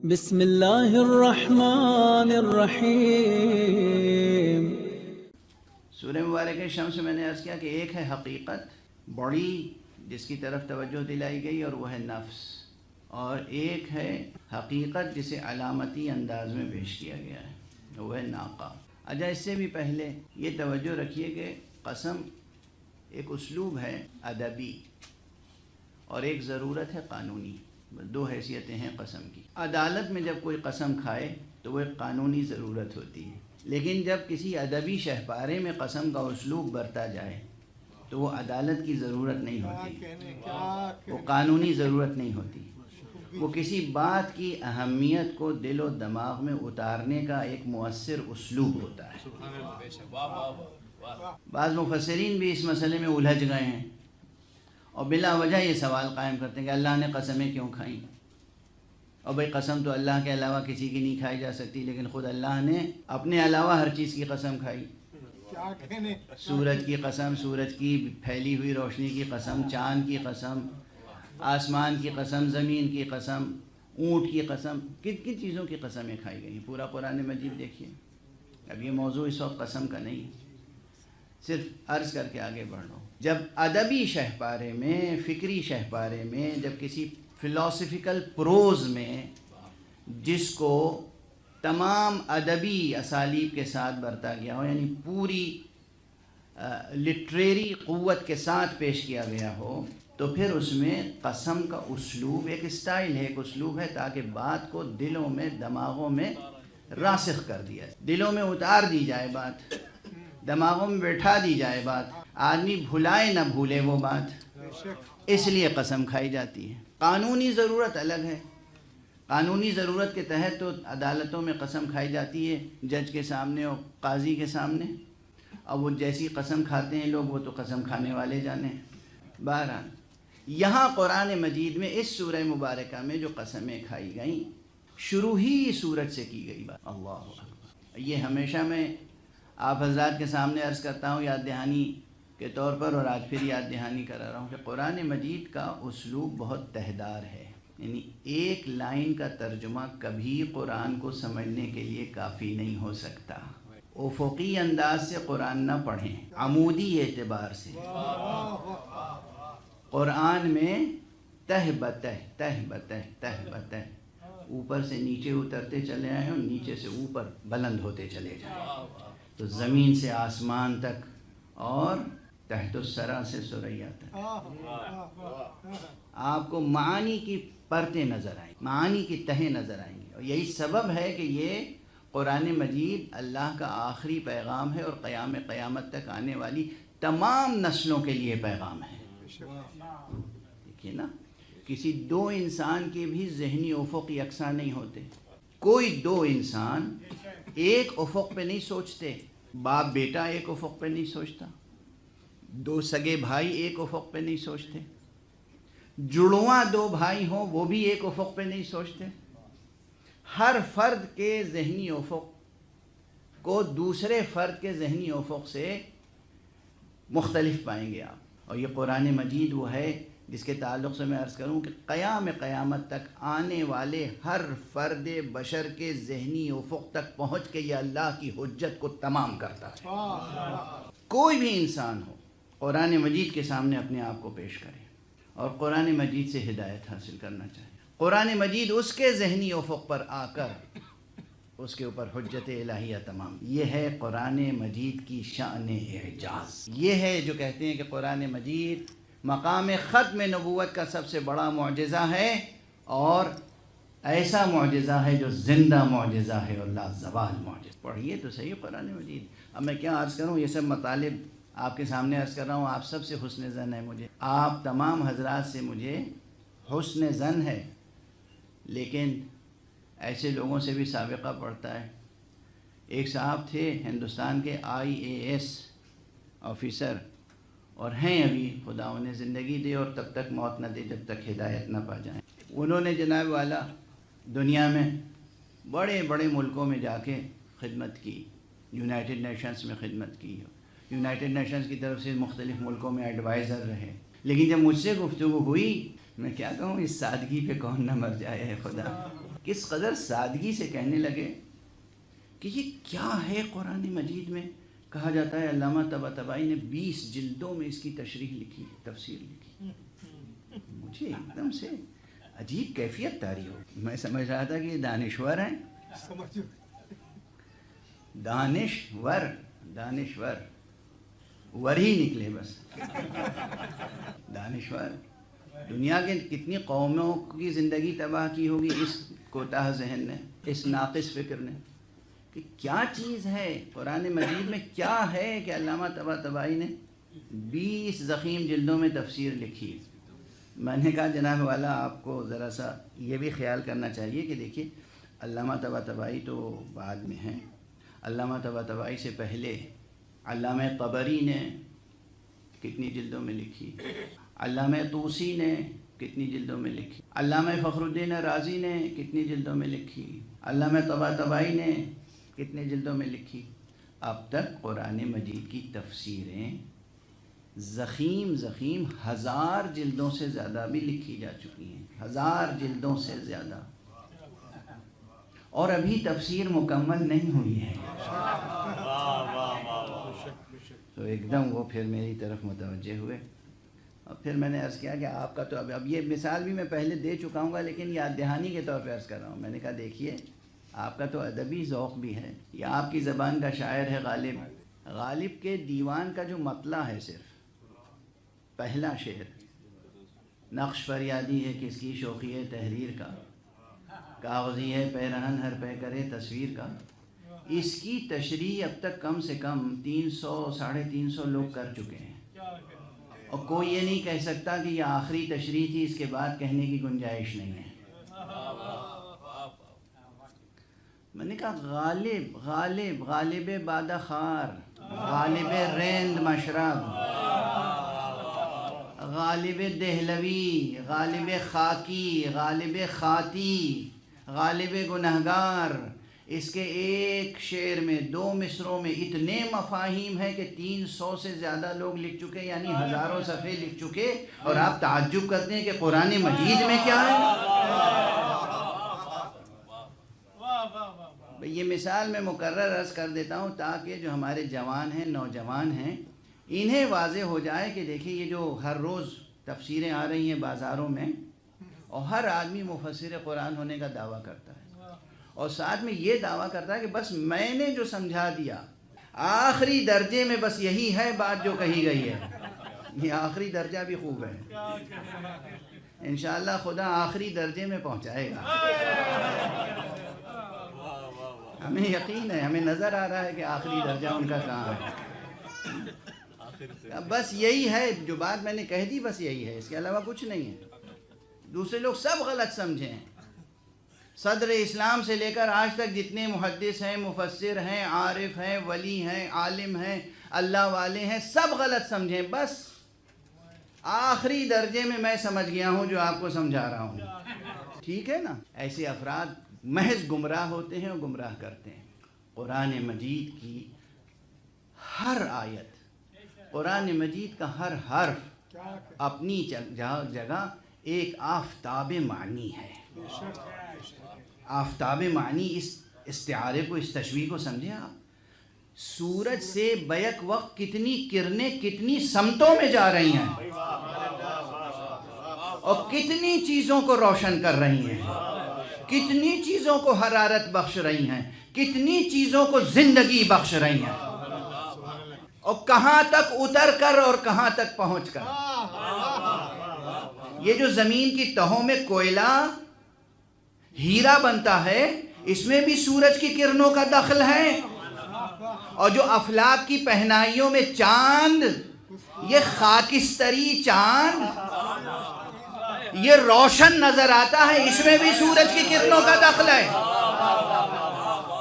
بسم اللہ الرحمن الرحیم۔ سورہ مبارکہ شمس میں نے عرض کیا کہ ایک ہے حقیقت بڑی جس کی طرف توجہ دلائی گئی اور وہ ہے نفس، اور ایک ہے حقیقت جسے علامتی انداز میں پیش کیا گیا ہے، وہ ہے ناقہ۔ اچھا، اس سے بھی پہلے یہ توجہ رکھیے کہ قسم ایک اسلوب ہے ادبی اور ایک ضرورت ہے قانونی، دو حیثیتیں ہیں قسم کی۔ عدالت میں جب کوئی قسم کھائے تو وہ ایک قانونی ضرورت ہوتی ہے، لیکن جب کسی ادبی شہپارے میں قسم کا اسلوب برتا جائے تو وہ عدالت کی ضرورت نہیں ہوتی، وہ قانونی ضرورت نہیں ہوتی، وہ کسی بات کی اہمیت کو دل و دماغ میں اتارنے کا ایک مؤثر اسلوب ہوتا ہے۔ بعض مفسرین بھی اس مسئلے میں الجھ گئے ہیں اور بلا وجہ یہ سوال قائم کرتے ہیں کہ اللہ نے قسمیں کیوں کھائیں؟ اور بھئی قسم تو اللہ کے علاوہ کسی کی نہیں کھائی جا سکتی، لیکن خود اللہ نے اپنے علاوہ ہر چیز کی قسم کھائی۔ سورج کی قسم، سورج کی پھیلی ہوئی روشنی کی قسم، چاند کی قسم، آسمان کی قسم، زمین کی قسم، اونٹ کی قسم، کن کن چیزوں کی قسمیں کھائی گئی ہیں۔ پورا قرآن مجید دیکھیے۔ اب یہ موضوع اس وقت قسم کا نہیں، صرف عرض کر کے آگے بڑھ رہا ہوں۔ جب ادبی شہپارے میں، فکری شہپارے میں، جب کسی فلاسفیکل پروز میں جس کو تمام ادبی اسالیب کے ساتھ برتا گیا ہو، یعنی پوری لٹریری قوت کے ساتھ پیش کیا گیا ہو، تو پھر اس میں قسم کا اسلوب ایک اسٹائل ہے، ایک اسلوب ہے، تاکہ بات کو دلوں میں، دماغوں میں راسخ کر دیا جائے، دلوں میں اتار دی جائے بات، دماغوں میں بیٹھا دی جائے بات، آدمی بھلائے نہ بھولے وہ بات، اس لیے قسم کھائی جاتی ہے۔ قانونی ضرورت الگ ہے، قانونی ضرورت کے تحت تو عدالتوں میں قسم کھائی جاتی ہے، جج کے سامنے اور قاضی کے سامنے، اور وہ جیسی قسم کھاتے ہیں لوگ، وہ تو قسم کھانے والے جانے ہیں۔ بہرحال یہاں قرآن مجید میں اس سورہ مبارکہ میں جو قسمیں کھائی گئیں، شروع ہی سورج سے کی گئی بات۔ اللہ اکبر۔ یہ ہمیشہ میں آپ حضرات کے سامنے عرض کرتا ہوں یاد دہانی کے طور پر، اور آج پھر یاد دہانی کرا رہا ہوں کہ قرآن مجید کا اسلوب بہت تہدار ہے، یعنی ایک لائن کا ترجمہ کبھی قرآن کو سمجھنے کے لیے کافی نہیں ہو سکتا۔ افقی انداز سے قرآن نہ پڑھیں، عمودی اعتبار سے قرآن میں تہ بتہ، تہ بتہ، تہ بتہ، اوپر سے نیچے اترتے چلے آئے اور نیچے سے اوپر بلند ہوتے چلے جائیں، تو زمین سے آسمان تک اور تحت الثری سے ثریا تک آپ کو معانی کی پرتیں نظر آئیں، معانی کی تہیں نظر آئیں گی، اور یہی سبب ہے کہ یہ قرآن مجید اللہ کا آخری پیغام ہے اور قیام قیامت تک آنے والی تمام نسلوں کے لیے پیغام ہے۔ دیکھیے نا، کسی دو انسان کے بھی ذہنی افق یکساں نہیں ہوتے، کوئی دو انسان ایک افق پہ نہیں سوچتے، باپ بیٹا ایک افق پہ نہیں سوچتا، دو سگے بھائی ایک افق پہ نہیں سوچتے، جڑواں دو بھائی ہوں وہ بھی ایک افق پہ نہیں سوچتے۔ ہر فرد کے ذہنی افق کو دوسرے فرد کے ذہنی افق سے مختلف پائیں گے آپ، اور یہ قرآن مجید وہ ہے جس کے تعلق سے میں عرض کروں کہ قیام قیامت تک آنے والے ہر فرد بشر کے ذہنی افق تک پہنچ کے یہ اللہ کی حجت کو تمام کرتا ہے۔ کوئی بھی انسان ہو قرآن مجید کے سامنے اپنے آپ کو پیش کرے اور قرآن مجید سے ہدایت حاصل کرنا چاہے، قرآن مجید اس کے ذہنی افق پر آ کر اس کے اوپر حجت الہیہ تمام۔ یہ ہے قرآن مجید کی شان اعجاز، یہ ہے جو کہتے ہیں کہ قرآن مجید مقام ختم نبوت کا سب سے بڑا معجزہ ہے، اور ایسا معجزہ ہے جو زندہ معجزہ ہے اور لا زوال معجزہ۔ پڑھیے تو صحیح قرآن مجید۔ اب میں کیا عرض کروں، یہ سب مطالب آپ کے سامنے عرض کر رہا ہوں، آپ سب سے حسن ظن ہے مجھے، آپ تمام حضرات سے مجھے حسن ظن ہے، لیکن ایسے لوگوں سے بھی سابقہ پڑتا ہے۔ ایک صاحب تھے ہندوستان کے IAS آفیسر، اور ہیں ابھی، خدا انہیں زندگی دے اور تب تک موت نہ دے جب تک ہدایت نہ پا جائیں۔ انہوں نے جناب والا دنیا میں بڑے بڑے ملکوں میں جا کے خدمت کی، یونائٹڈ نیشنز میں خدمت کی، یونائٹڈ نیشنز کی طرف سے مختلف ملکوں میں ایڈوائزر رہے، لیکن جب مجھ سے گفتگو ہوئی میں کیا کہوں، اس سادگی پہ کون نہ مر جائے ہے خدا. کس قدر سادگی سے کہنے لگے کہ یہ کیا ہے قرآن مجید میں. کہا جاتا ہے علامہ طباطبائی نے 20 جلدوں میں اس کی تشریح لکھی، تفسیر لکھی. مجھے ایک دم سے عجیب کیفیت طاری ہو. میں سمجھ رہا تھا کہ یہ دانشور ہیں، دانشور ور ہی نکلے بس. دانشور دنیا کے کتنی قوموں کی زندگی تباہ کی ہوگی اس کوتاہ ذہن نے، اس ناقص فکر نے. کہ کیا چیز ہے قرآن مجید میں، کیا ہے کہ علامہ طباطبائی نے 20 ضخیم جلدوں میں تفسیر لکھی. میں نے کہا جناب والا آپ کو ذرا سا یہ بھی خیال کرنا چاہیے کہ دیکھیے علامہ طباطبائی تو بعد میں ہیں. علامہ طباطبائی سے پہلے علامہ طبری نے کتنی جلدوں میں لکھی، علامہ طوسی نے کتنی جلدوں میں لکھی، علامہ فخر الدین رازی نے کتنی جلدوں میں لکھی، علامہ طباطبائی نے کتنے جلدوں میں لکھی. اب تک قرآن مجید کی تفسیریں ضخیم 1000 جلدوں سے زیادہ بھی لکھی جا چکی ہیں، 1000 جلدوں سے زیادہ، اور ابھی تفسیر مکمل نہیں ہوئی ہے. تو ایک دم وہ پھر میری طرف متوجہ ہوئے، اور پھر میں نے عرض کیا کہ آپ کا تو اب یہ مثال بھی میں پہلے دے چکا ہوں گا، لیکن یاد دہانی کے طور پہ عرض کر رہا ہوں. میں نے کہا دیکھیے آپ کا تو ادبی ذوق بھی ہے، یہ آپ کی زبان کا شاعر ہے غالب. غالب کے دیوان کا جو مطلع ہے، صرف پہلا شعر، نقش فریادی ہے کس کی شوخی ہے تحریر کا، کاغذی ہے پیرہن ہر پہ کرے تصویر کا. اس کی تشریح اب تک کم سے کم 300-350 لوگ کر چکے ہیں، اور کوئی یہ نہیں کہہ سکتا کہ یہ آخری تشریح تھی، اس کے بعد کہنے کی گنجائش نہیں ہے. میں نے کہا غالب بادہ خار، غالب ریند مشرب، غالب دہلوی، غالب خاکی، غالب خاتی، غالب گنہگار. اس کے ایک شعر میں 2 مصروں میں اتنے مفاہیم ہیں کہ 300 سے زیادہ لوگ لکھ چکے، یعنی ہزاروں صفحے لکھ چکے، اور آپ تعجب کرتے ہیں کہ قرآن مجید میں کیا ہے. یہ مثال میں مکرر عرض کر دیتا ہوں تاکہ جو ہمارے جوان ہیں، نوجوان ہیں، انہیں واضح ہو جائے کہ دیکھیں یہ جو ہر روز تفسیریں آ رہی ہیں بازاروں میں، اور ہر آدمی مفسر قرآن ہونے کا دعویٰ کرتا ہے، اور ساتھ میں یہ دعویٰ کرتا ہے کہ بس میں نے جو سمجھا دیا، آخری درجے میں بس یہی ہے بات جو کہی گئی ہے. یہ آخری درجہ بھی خوب ہے، انشاءاللہ خدا آخری درجے میں پہنچائے گا. ہمیں یقین ہے، ہمیں نظر آ رہا ہے کہ آخری درجہ ان کا کہاں ہے. بس یہی ہے جو بات میں نے کہہ دی، بس یہی ہے، اس کے علاوہ کچھ نہیں ہے. دوسرے لوگ سب غلط سمجھیں. صدر اسلام سے لے کر آج تک جتنے محدث ہیں، مفسر ہیں، عارف ہیں، ولی ہیں، عالم ہیں، اللہ والے ہیں، سب غلط سمجھیں. بس آخری درجے میں سمجھ گیا ہوں جو آپ کو سمجھا رہا ہوں. ٹھیک ہے نا؟ ایسے افراد محض گمراہ ہوتے ہیں اور گمراہ کرتے ہیں. قرآن مجید کی ہر آیت، قرآن مجید کا ہر حرف اپنی جگہ ایک آفتاب معنی ہے. آفتاب معنی، اس استعارے کو، اس تشبیہ کو سمجھیں آپ. سورج سے بیک وقت کتنی کرنیں کتنی سمتوں میں جا رہی ہیں، اور کتنی چیزوں کو روشن کر رہی ہیں، کتنی چیزوں کو حرارت بخش رہی ہیں، کتنی چیزوں کو زندگی بخش رہی ہیں، اور کہاں تک اتر کر اور کہاں تک پہنچ کر. یہ جو زمین کی تہوں میں کوئلہ ہیرا بنتا ہے، اس میں بھی سورج کی کرنوں کا دخل ہے. اور جو افلاک کی پہنائیوں میں چاند، یہ خاکستری چاند، یہ روشن نظر آتا ہے، اس میں بھی سورج کی کرنوں کا دخل ہے.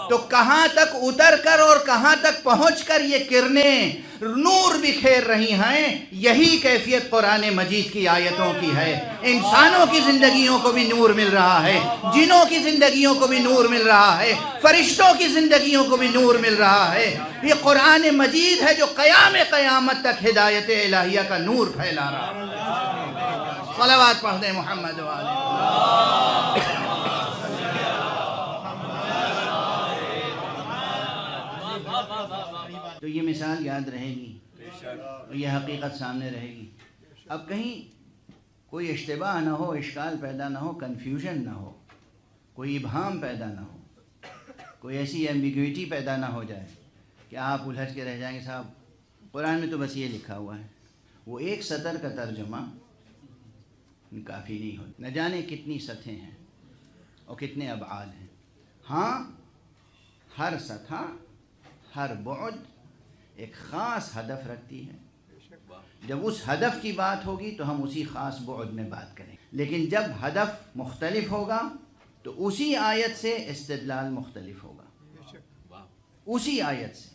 تو کہاں تک اتر کر اور کہاں تک پہنچ کر یہ کرنیں نور بکھیر رہی ہیں. یہی کیفیت قرآن مجید کی آیتوں کی ہے. انسانوں کی زندگیوں کو بھی نور مل رہا ہے، جنوں کی زندگیوں کو بھی نور مل رہا ہے، فرشتوں کی زندگیوں کو بھی نور مل رہا ہے. یہ قرآن مجید ہے جو قیامت تک ہدایت الہیہ کا نور پھیلا رہا ہے. صلوات پڑھ دیں محمد والے. تو یہ مثال یاد رہے گی، یہ حقیقت سامنے رہے گی. اب کہیں کوئی اشتباہ نہ ہو، اشکال پیدا نہ ہو، کنفیوژن نہ ہو، کوئی ابہام پیدا نہ ہو، کوئی ایسی ایمبیگویٹی پیدا نہ ہو جائے کہ آپ الجھ کے رہ جائیں گے صاحب قرآن میں تو بس یہ لکھا ہوا ہے. وہ ایک سطر کا ترجمہ کافی نہیں ہو، نہ جانے کتنی سطحیں ہیں اور کتنے ابعاد ہیں. ہاں ہر سطح، ہر بعد ایک خاص ہدف رکھتی ہے. جب اس ہدف کی بات ہوگی تو ہم اسی خاص بعد میں بات کریں، لیکن جب ہدف مختلف ہوگا تو اسی آیت سے استدلال مختلف ہوگا، اسی آیت سے.